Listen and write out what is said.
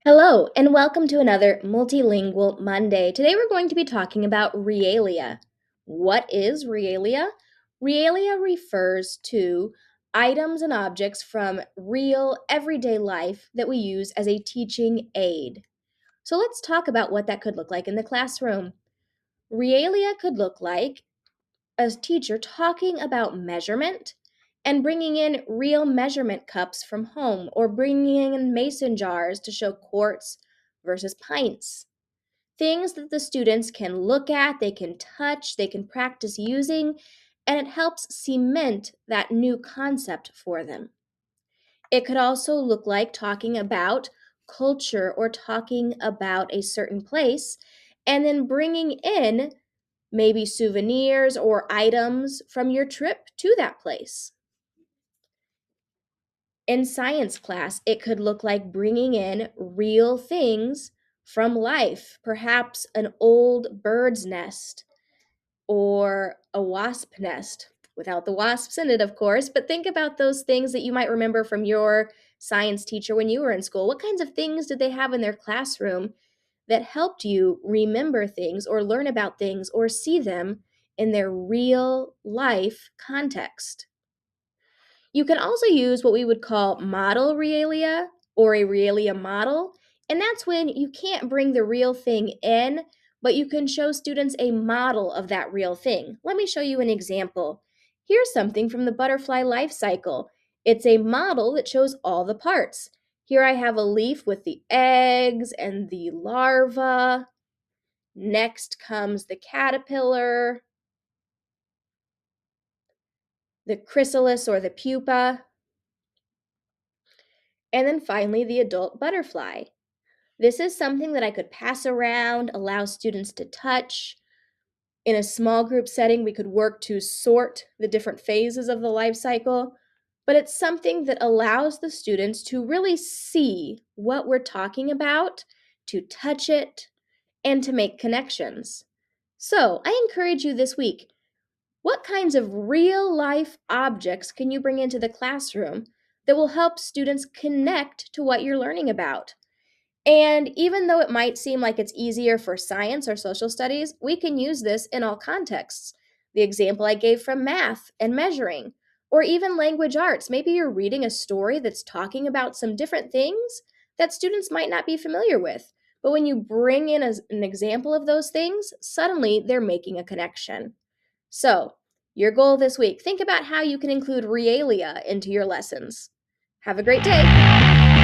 Hello, and welcome to another Multilingual Monday. Today we're going to be talking about Realia. What is Realia? Realia refers to items and objects from real everyday life that we use as a teaching aid. So let's talk about what that could look like in the classroom. Realia could look like a teacher talking about measurement and bringing in real measurement cups from home or bringing in mason jars to show quarts versus pints. Things that the students can look at, they can touch, they can practice using, and it helps cement that new concept for them. It could also look like talking about culture or talking about a certain place and then bringing in maybe souvenirs or items from your trip to that place. In science class, it could look like bringing in real things from life, perhaps an old bird's nest or a wasp nest, without the wasps in it, of course. But think about those things that you might remember from your science teacher when you were in school. What kinds of things did they have in their classroom that helped you remember things or learn about things or see them in their real life context? You can also use what we would call model realia or a realia model, and that's when you can't bring the real thing in, but you can show students a model of that real thing. Let me show you an example. Here's something from the butterfly life cycle. It's a model that shows all the parts. Here I have a leaf with the eggs and the larva. Next comes the caterpillar, the chrysalis or the pupa, and then finally the adult butterfly. This is something that I could pass around, allow students to touch. In a small group setting, we could work to sort the different phases of the life cycle, but it's something that allows the students to really see what we're talking about, to touch it, and to make connections. So, I encourage you this week, what kinds of real life objects can you bring into the classroom that will help students connect to what you're learning about? And even though it might seem like it's easier for science or social studies, we can use this in all contexts. The example I gave from math and measuring, or even language arts. Maybe you're reading a story that's talking about some different things that students might not be familiar with. But when you bring in an example of those things, suddenly they're making a connection. So, your goal this week, think about how you can include realia into your lessons. Have a great day.